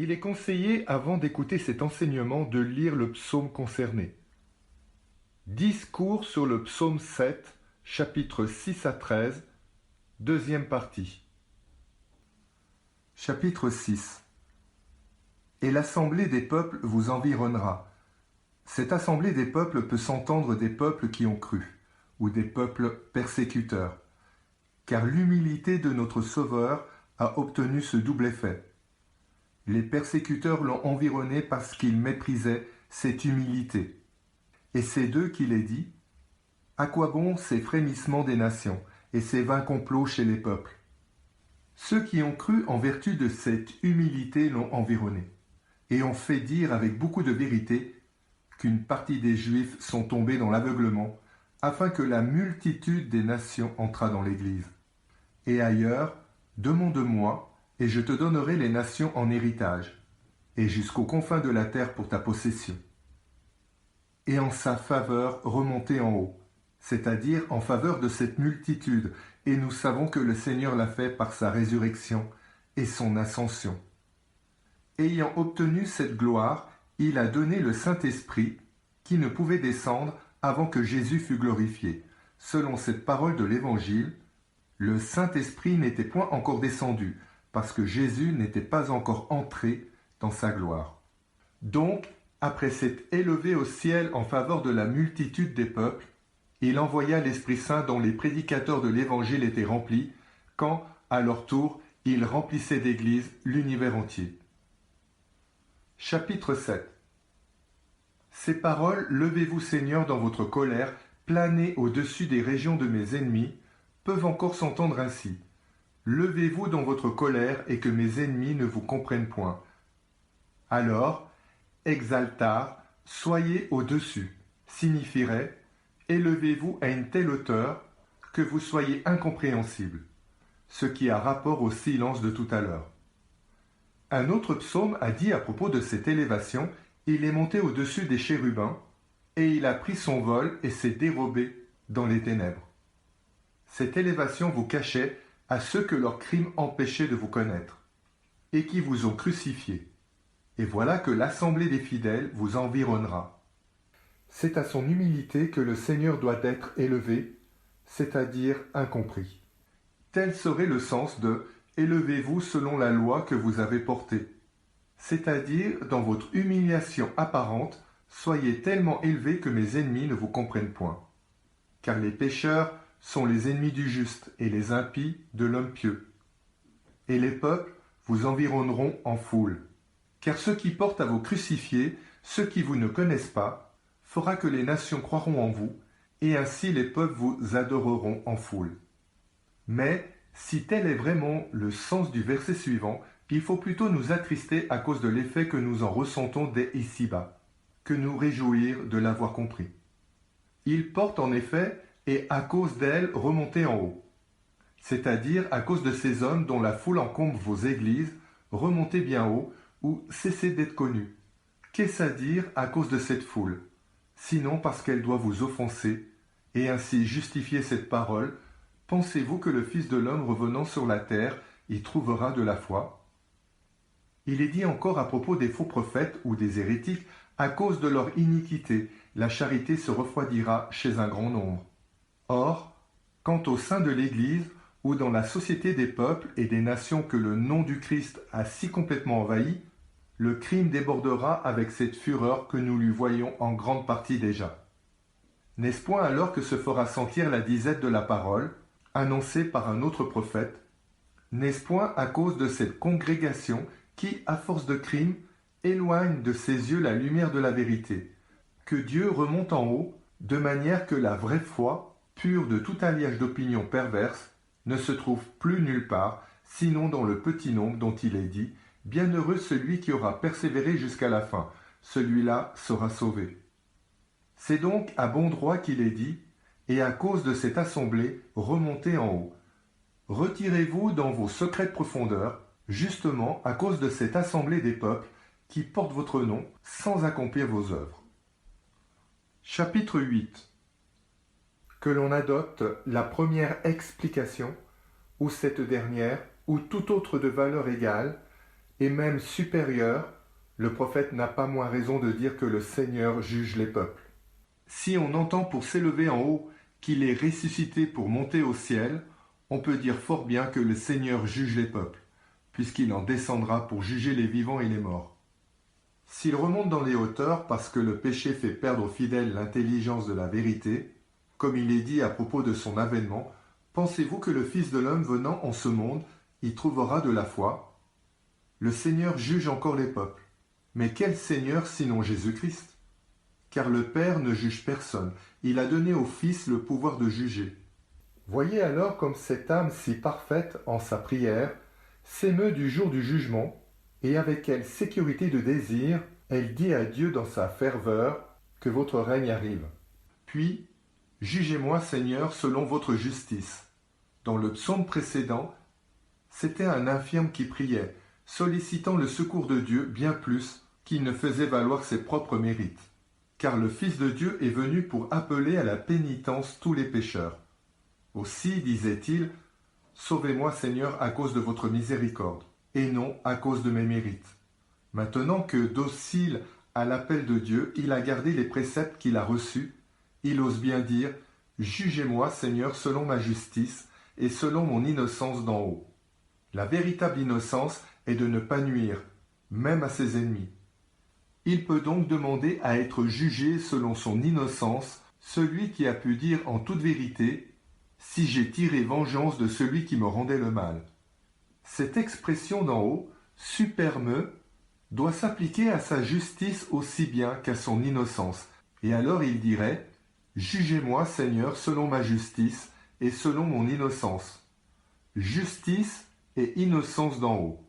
Il est conseillé, avant d'écouter cet enseignement, de lire le psaume concerné. Discours sur le psaume 7, chapitres 6 à 13, deuxième partie. Chapitre 6. Et l'assemblée des peuples vous environnera. Cette assemblée des peuples peut s'entendre des peuples qui ont cru, ou des peuples persécuteurs, car l'humilité de notre Sauveur a obtenu ce double effet. Les persécuteurs l'ont environné parce qu'ils méprisaient cette humilité. Et c'est d'eux qu'il est dit « À quoi bon ces frémissements des nations et ces vains complots chez les peuples ?» Ceux qui ont cru en vertu de cette humilité l'ont environné, et ont fait dire avec beaucoup de vérité qu'une partie des Juifs sont tombés dans l'aveuglement, afin que la multitude des nations entrât dans l'Église. Et ailleurs, demande-moi, et je te donnerai les nations en héritage, et jusqu'aux confins de la terre pour ta possession. Et en sa faveur remonter en haut, c'est-à-dire en faveur de cette multitude, et nous savons que le Seigneur l'a fait par sa résurrection et son ascension. Ayant obtenu cette gloire, il a donné le Saint-Esprit, qui ne pouvait descendre avant que Jésus fût glorifié. Selon cette parole de l'Évangile, le Saint-Esprit n'était point encore descendu, parce que Jésus n'était pas encore entré dans sa gloire. Donc, après s'être élevé au ciel en faveur de la multitude des peuples, il envoya l'Esprit Saint dont les prédicateurs de l'Évangile étaient remplis, quand, à leur tour, ils remplissaient d'Église l'univers entier. Chapitre 7. Ces paroles, levez-vous Seigneur dans votre colère, planez au-dessus des régions de mes ennemis, peuvent encore s'entendre ainsi. Levez-vous dans votre colère et que mes ennemis ne vous comprennent point. Alors, exaltar, soyez au-dessus, signifierait élevez-vous à une telle hauteur que vous soyez incompréhensible, ce qui a rapport au silence de tout à l'heure. Un autre psaume a dit à propos de cette élévation, il est monté au-dessus des chérubins, et il a pris son vol et s'est dérobé dans les ténèbres. Cette élévation vous cachait à ceux que leurs crimes empêchaient de vous connaître, et qui vous ont crucifié. Et voilà que l'assemblée des fidèles vous environnera. C'est à son humilité que le Seigneur doit être élevé, c'est-à-dire incompris. Tel serait le sens de « élevez-vous selon la loi que vous avez portée », c'est-à-dire dans votre humiliation apparente, soyez tellement élevés que mes ennemis ne vous comprennent point. Car les pécheurs sont les ennemis du juste et les impies de l'homme pieux. Et les peuples vous environneront en foule. Car ceux qui portent à vous crucifier, ceux qui vous ne connaissent pas, fera que les nations croiront en vous, et ainsi les peuples vous adoreront en foule. Mais, si tel est vraiment le sens du verset suivant, il faut plutôt nous attrister à cause de l'effet que nous en ressentons dès ici-bas, que nous réjouir de l'avoir compris. Il porte en effet et à cause d'elle remonter en haut. C'est-à-dire à cause de ces hommes dont la foule encombre vos églises, remontez bien haut ou cessez d'être connus. Qu'est-ce à dire à cause de cette foule? Sinon parce qu'elle doit vous offenser, et ainsi justifier cette parole, pensez-vous que le Fils de l'homme revenant sur la terre y trouvera de la foi? Il est dit encore à propos des faux prophètes ou des hérétiques, à cause de leur iniquité, la charité se refroidira chez un grand nombre. Or, quant au sein de l'Église, ou dans la société des peuples et des nations que le nom du Christ a si complètement envahi, le crime débordera avec cette fureur que nous lui voyons en grande partie déjà. N'est-ce point alors que se fera sentir la disette de la parole, annoncée par un autre prophète? N'est-ce point à cause de cette congrégation qui, à force de crimes, éloigne de ses yeux la lumière de la vérité, que Dieu remonte en haut, de manière que la vraie foi, pure de tout alliage d'opinions perverses, ne se trouve plus nulle part, sinon dans le petit nombre dont il est dit « Bienheureux celui qui aura persévéré jusqu'à la fin, celui-là sera sauvé. » C'est donc à bon droit qu'il est dit « Et à cause de cette assemblée, remontez en haut. » Retirez-vous dans vos secrètes profondeurs, justement à cause de cette assemblée des peuples qui porte votre nom sans accomplir vos œuvres. Chapitre 8. Que l'on adopte la première explication, ou cette dernière, ou toute autre de valeur égale, et même supérieur, le prophète n'a pas moins raison de dire que le Seigneur juge les peuples. Si on entend pour s'élever en haut qu'il est ressuscité pour monter au ciel, on peut dire fort bien que le Seigneur juge les peuples, puisqu'il en descendra pour juger les vivants et les morts. S'il remonte dans les hauteurs parce que le péché fait perdre aux fidèles l'intelligence de la vérité, comme il est dit à propos de son avènement, pensez-vous que le Fils de l'homme venant en ce monde y trouvera de la foi? Le Seigneur juge encore les peuples. Mais quel Seigneur sinon Jésus-Christ? Car le Père ne juge personne, il a donné au Fils le pouvoir de juger. Voyez alors comme cette âme si parfaite en sa prière s'émeut du jour du jugement, et avec quelle sécurité de désir elle dit à Dieu dans sa ferveur que votre règne arrive. Puis, jugez-moi Seigneur selon votre justice. Dans le psaume précédent, c'était un infirme qui priait, sollicitant le secours de Dieu bien plus qu'il ne faisait valoir ses propres mérites. Car le Fils de Dieu est venu pour appeler à la pénitence tous les pécheurs. Aussi, disait-il, sauvez-moi Seigneur à cause de votre miséricorde, et non à cause de mes mérites. Maintenant que, docile à l'appel de Dieu, il a gardé les préceptes qu'il a reçus, il ose bien dire, jugez-moi Seigneur selon ma justice et selon mon innocence d'en haut. La véritable innocence est de ne pas nuire, même à ses ennemis. Il peut donc demander à être jugé selon son innocence, celui qui a pu dire en toute vérité « Si j'ai tiré vengeance de celui qui me rendait le mal ». Cette expression d'en haut, superme, doit s'appliquer à sa justice aussi bien qu'à son innocence. Et alors il dirait « Jugez-moi, Seigneur, selon ma justice et selon mon innocence ». Justice et innocence d'en haut.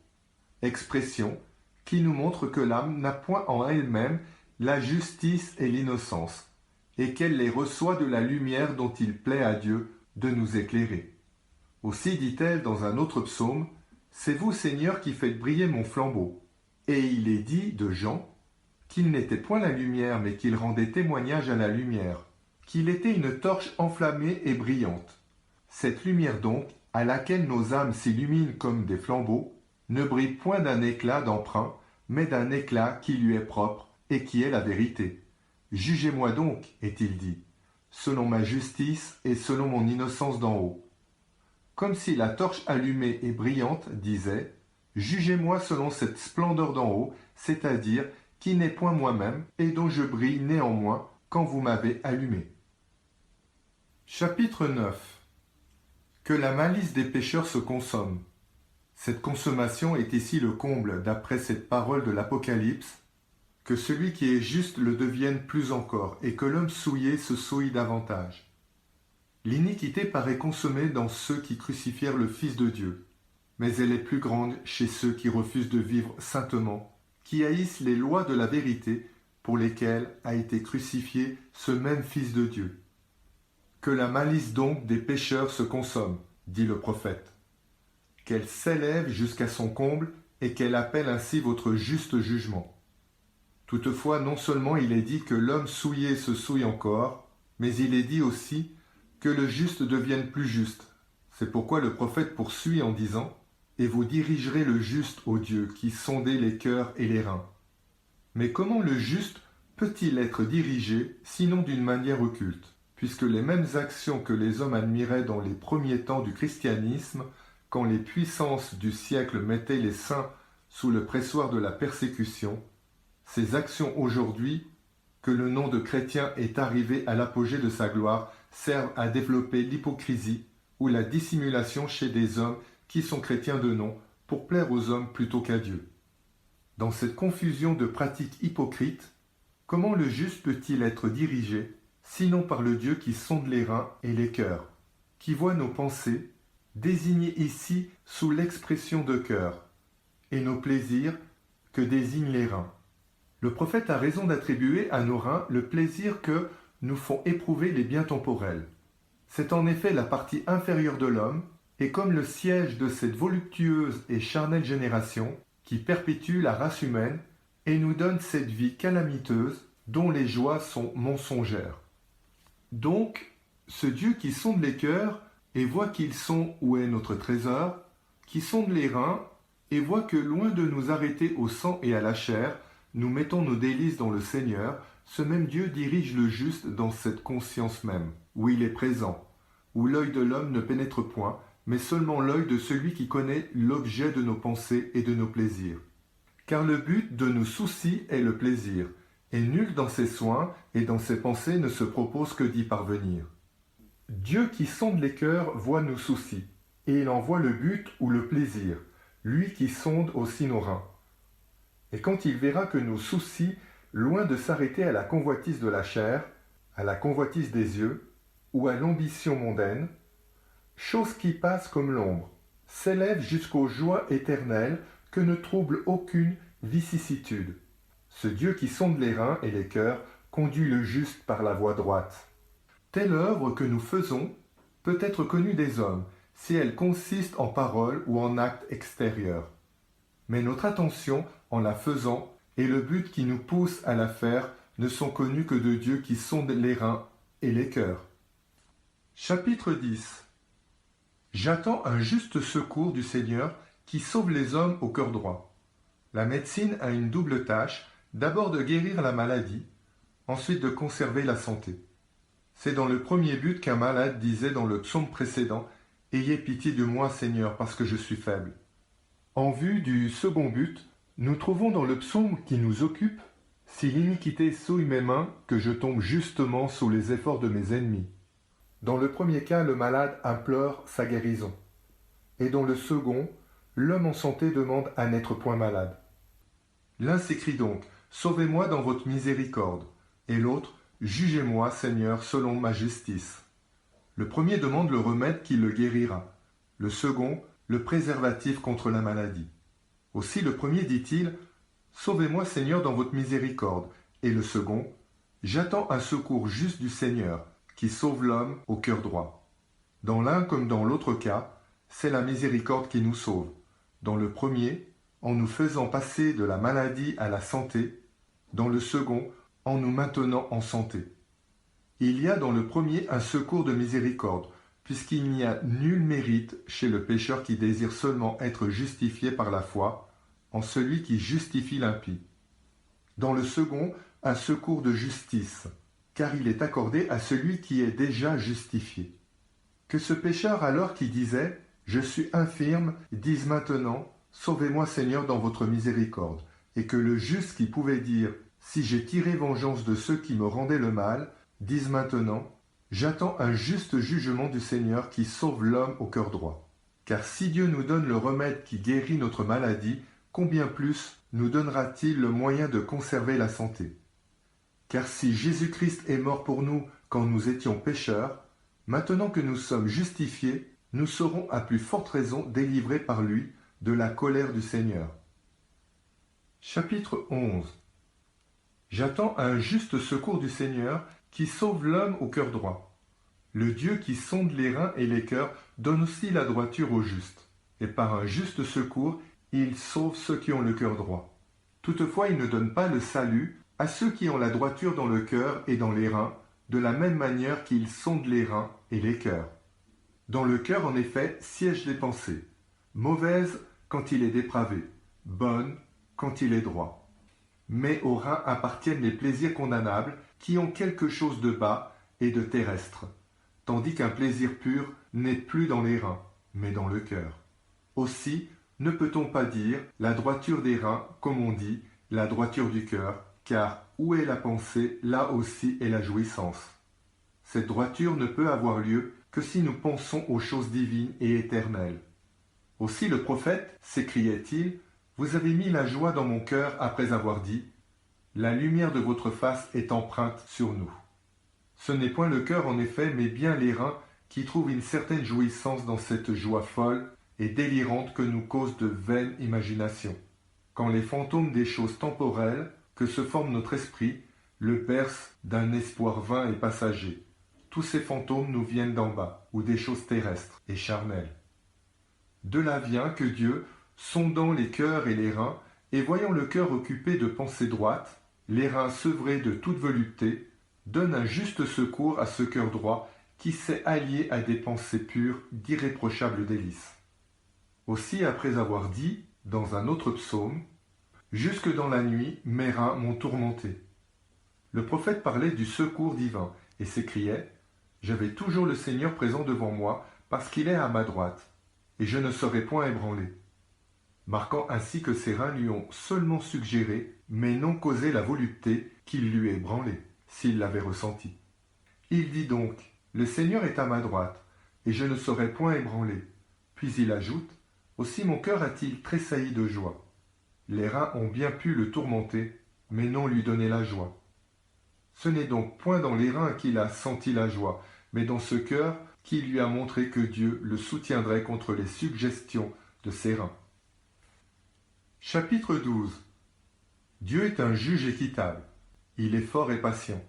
Expression qui nous montre que l'âme n'a point en elle-même la justice et l'innocence, et qu'elle les reçoit de la lumière dont il plaît à Dieu de nous éclairer. Aussi dit-elle dans un autre psaume, « C'est vous, Seigneur, qui faites briller mon flambeau. » Et il est dit de Jean qu'il n'était point la lumière, mais qu'il rendait témoignage à la lumière, qu'il était une torche enflammée et brillante. Cette lumière donc, à laquelle nos âmes s'illuminent comme des flambeaux, ne brille point d'un éclat d'emprunt, mais d'un éclat qui lui est propre et qui est la vérité. Jugez-moi donc, est-il dit, selon ma justice et selon mon innocence d'en haut. Comme si la torche allumée et brillante disait « Jugez-moi selon cette splendeur d'en haut, c'est-à-dire qui n'est point moi-même et dont je brille néanmoins quand vous m'avez allumé. » Chapitre 9. Que la malice des pécheurs se consomme. Cette consommation est ici le comble, d'après cette parole de l'Apocalypse, que celui qui est juste le devienne plus encore, et que l'homme souillé se souille davantage. L'iniquité paraît consommée dans ceux qui crucifièrent le Fils de Dieu, mais elle est plus grande chez ceux qui refusent de vivre saintement, qui haïssent les lois de la vérité pour lesquelles a été crucifié ce même Fils de Dieu. Que la malice donc des pécheurs se consomme, dit le prophète, qu'elle s'élève jusqu'à son comble et qu'elle appelle ainsi votre juste jugement. Toutefois, non seulement il est dit que l'homme souillé se souille encore, mais il est dit aussi que le juste devienne plus juste. C'est pourquoi le prophète poursuit en disant « Et vous dirigerez le juste, ô Dieu, qui sondez les cœurs et les reins. » Mais comment le juste peut-il être dirigé, sinon d'une manière occulte, puisque les mêmes actions que les hommes admiraient dans les premiers temps du christianisme, quand les puissances du siècle mettaient les saints sous le pressoir de la persécution, ces actions aujourd'hui, que le nom de chrétien est arrivé à l'apogée de sa gloire, servent à développer l'hypocrisie ou la dissimulation chez des hommes qui sont chrétiens de nom pour plaire aux hommes plutôt qu'à Dieu. Dans cette confusion de pratiques hypocrites, comment le juste peut-il être dirigé, sinon par le Dieu qui sonde les reins et les cœurs, qui voit nos pensées, désignées ici sous l'expression de cœur, et nos plaisirs que désignent les reins. Le prophète a raison d'attribuer à nos reins le plaisir que nous font éprouver les biens temporels. C'est en effet la partie inférieure de l'homme, et comme le siège de cette voluptueuse et charnelle génération qui perpétue la race humaine et nous donne cette vie calamiteuse dont les joies sont mensongères. Donc, ce Dieu qui sonde les cœurs et voit qu'ils sont où est notre trésor, qui sonde les reins et voit que loin de nous arrêter au sang et à la chair, nous mettons nos délices dans le Seigneur, ce même Dieu dirige le juste dans cette conscience même, où il est présent, où l'œil de l'homme ne pénètre point, mais seulement l'œil de celui qui connaît l'objet de nos pensées et de nos plaisirs. Car le but de nos soucis est le plaisir, et nul dans ses soins et dans ses pensées ne se propose que d'y parvenir. Dieu qui sonde les cœurs voit nos soucis, et il en voit le but ou le plaisir, lui qui sonde aussi nos reins. Et quand il verra que nos soucis, loin de s'arrêter à la convoitise de la chair, à la convoitise des yeux, ou à l'ambition mondaine, chose qui passe comme l'ombre, s'élève jusqu'aux joies éternelles que ne trouble aucune vicissitude. Ce Dieu qui sonde les reins et les cœurs conduit le juste par la voie droite. Telle œuvre que nous faisons peut être connue des hommes, si elle consiste en paroles ou en actes extérieurs. Mais notre attention, en la faisant, et le but qui nous pousse à la faire ne sont connus que de Dieu qui sonde les reins et les cœurs. Chapitre 10. J'attends un juste secours du Seigneur qui sauve les hommes au cœur droit. La médecine a une double tâche, d'abord de guérir la maladie, ensuite de conserver la santé. C'est dans le premier but qu'un malade disait dans le psaume précédent « Ayez pitié de moi, Seigneur, parce que je suis faible ». En vue du second but, nous trouvons dans le psaume qui nous occupe « Si l'iniquité souille mes mains, que je tombe justement sous les efforts de mes ennemis ». Dans le premier cas, le malade implore sa guérison. Et dans le second, l'homme en santé demande à n'être point malade. L'un s'écrie donc « Sauvez-moi dans votre miséricorde » et l'autre « Jugez-moi, Seigneur, selon ma justice ». Le premier demande le remède qui le guérira. Le second, le préservatif contre la maladie. Aussi le premier dit-il « Sauvez-moi, Seigneur, dans votre miséricorde » et le second « J'attends un secours juste du Seigneur, qui sauve l'homme au cœur droit. » Dans l'un comme dans l'autre cas, c'est la miséricorde qui nous sauve. Dans le premier, en nous faisant passer de la maladie à la santé, dans le second, en nous maintenant en santé. Il y a dans le premier un secours de miséricorde, puisqu'il n'y a nul mérite chez le pécheur qui désire seulement être justifié par la foi, en celui qui justifie l'impie. Dans le second, un secours de justice, car il est accordé à celui qui est déjà justifié. Que ce pécheur alors qui disait « Je suis infirme » dise maintenant « Sauvez-moi Seigneur dans votre miséricorde » et que le juste qui pouvait dire « Si j'ai tiré vengeance de ceux qui me rendaient le mal » dise maintenant « J'attends un juste jugement du Seigneur qui sauve l'homme au cœur droit. » Car si Dieu nous donne le remède qui guérit notre maladie, combien plus nous donnera-t-il le moyen de conserver la santé? Car si Jésus-Christ est mort pour nous quand nous étions pécheurs, maintenant que nous sommes justifiés, nous serons à plus forte raison délivrés par lui de la colère du Seigneur. Chapitre 11. J'attends un juste secours du Seigneur qui sauve l'homme au cœur droit. Le Dieu qui sonde les reins et les cœurs donne aussi la droiture au juste, et par un juste secours, il sauve ceux qui ont le cœur droit. Toutefois, il ne donne pas le salut à ceux qui ont la droiture dans le cœur et dans les reins, de la même manière qu'il sonde les reins et les cœurs. Dans le cœur, en effet, siègent les pensées, mauvaises quand il est dépravé, bonnes quand il est droit. Mais aux reins appartiennent les plaisirs condamnables qui ont quelque chose de bas et de terrestre, tandis qu'un plaisir pur n'est plus dans les reins, mais dans le cœur. Aussi, ne peut-on pas dire la droiture des reins, comme on dit la droiture du cœur, car où est la pensée, là aussi est la jouissance. Cette droiture ne peut avoir lieu que si nous pensons aux choses divines et éternelles. Aussi le prophète, s'écriait-il, vous avez mis la joie dans mon cœur après avoir dit « La lumière de votre face est empreinte sur nous ». Ce n'est point le cœur en effet, mais bien les reins qui trouvent une certaine jouissance dans cette joie folle et délirante que nous cause de vaines imaginations. Quand les fantômes des choses temporelles que se forme notre esprit le bercent d'un espoir vain et passager. Tous ces fantômes nous viennent d'en bas, ou des choses terrestres et charnelles. De là vient que Dieu, sondant les cœurs et les reins, et voyant le cœur occupé de pensées droites, les reins sevrés de toute volupté, donne un juste secours à ce cœur droit qui s'est allié à des pensées pures, d'irréprochables délices. Aussi, après avoir dit Dans un autre psaume, jusque dans la nuit, mes reins m'ont tourmenté. Le prophète parlait du secours divin et s'écriait « J'avais toujours le Seigneur présent devant moi parce qu'il est à ma droite, et je ne serai point ébranlé. » Marquant ainsi que ses reins lui ont seulement suggéré, mais non causé la volupté qu'il lui ébranlé, s'il l'avait ressenti. Il dit donc « Le Seigneur est à ma droite, et je ne serai point ébranlé. » Puis il ajoute « Aussi mon cœur a-t-il tressailli de joie. » Les reins ont bien pu le tourmenter, mais non lui donner la joie. Ce n'est donc point dans les reins qu'il a senti la joie, mais dans ce cœur qui lui a montré que Dieu le soutiendrait contre les suggestions de ses reins. Chapitre 12. Dieu est un juge équitable. Il est fort et patient.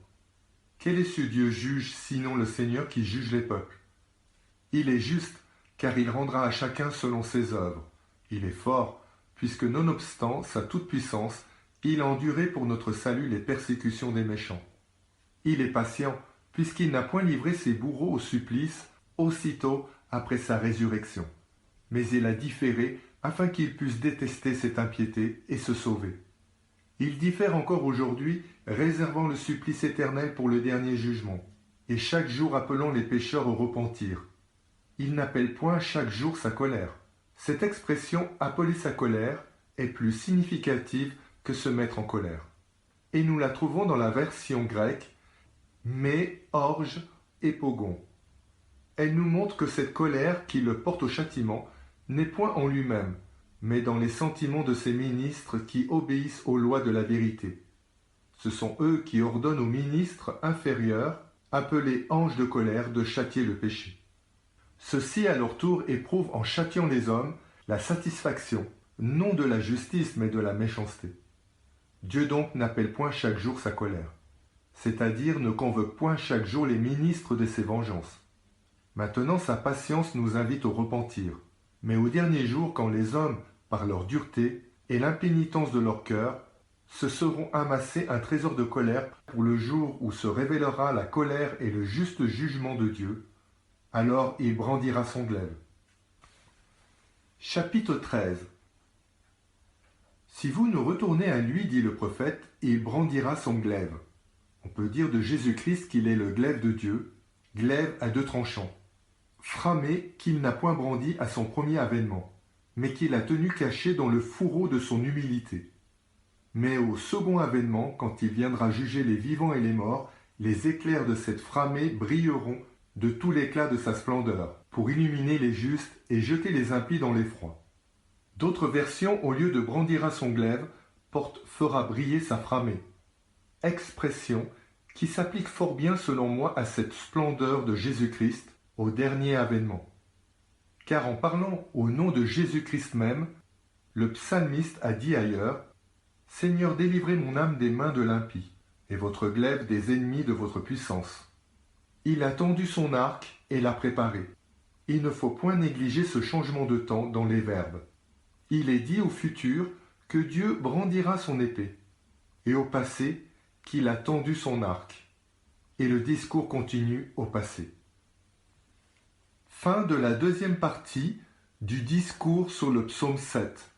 Quel est ce Dieu juge sinon le Seigneur qui juge les peuples? Il est juste, car il rendra à chacun selon ses œuvres. Il est fort, puisque nonobstant sa toute-puissance, il a enduré pour notre salut les persécutions des méchants. Il est patient, puisqu'il n'a point livré ses bourreaux au supplice aussitôt après sa résurrection. Mais il a différé afin qu'ils puissent détester cette impiété et se sauver. Il diffère encore aujourd'hui, réservant le supplice éternel pour le dernier jugement, et chaque jour appelant les pécheurs au repentir. Il n'appelle point chaque jour sa colère. Cette expression « appeler sa colère » est plus significative que se mettre en colère. Et nous la trouvons dans la version grecque « mais, orge et pogon ». Elle nous montre que cette colère qui le porte au châtiment n'est point en lui-même, mais dans les sentiments de ses ministres qui obéissent aux lois de la vérité. Ce sont eux qui ordonnent aux ministres inférieurs, appelés anges de colère, de châtier le péché. Ceux-ci, à leur tour, éprouvent en châtiant les hommes la satisfaction, non de la justice, mais de la méchanceté. Dieu donc n'appelle point chaque jour sa colère, c'est-à-dire ne convoque point chaque jour les ministres de ses vengeances. Maintenant sa patience nous invite au repentir, mais au dernier jour, quand les hommes, par leur dureté et l'impénitence de leur cœur, se seront amassés un trésor de colère pour le jour où se révélera la colère et le juste jugement de Dieu, alors il brandira son glaive. Chapitre 13. Si vous nous retournez à lui, dit le prophète, il brandira son glaive. On peut dire de Jésus-Christ qu'il est le glaive de Dieu, glaive à deux tranchants, framé qu'il n'a point brandi à son premier avènement, mais qu'il a tenu caché dans le fourreau de son humilité. Mais au second avènement, quand il viendra juger les vivants et les morts, les éclairs de cette framée brilleront de tout l'éclat de sa splendeur, pour illuminer les justes et jeter les impies dans l'effroi. D'autres versions, au lieu de brandira son glaive, portent fera briller sa framée. Expression qui s'applique fort bien selon moi à cette splendeur de Jésus-Christ au dernier avènement. Car en parlant au nom de Jésus-Christ même, le psalmiste a dit ailleurs « Seigneur, délivrez mon âme des mains de l'impie, et votre glaive des ennemis de votre puissance. » Il a tendu son arc et l'a préparé. Il ne faut point négliger ce changement de temps dans les verbes. Il est dit au futur que Dieu brandira son épée, et au passé qu'il a tendu son arc. Et le discours continue au passé. Fin de la deuxième partie du discours sur le psaume 7.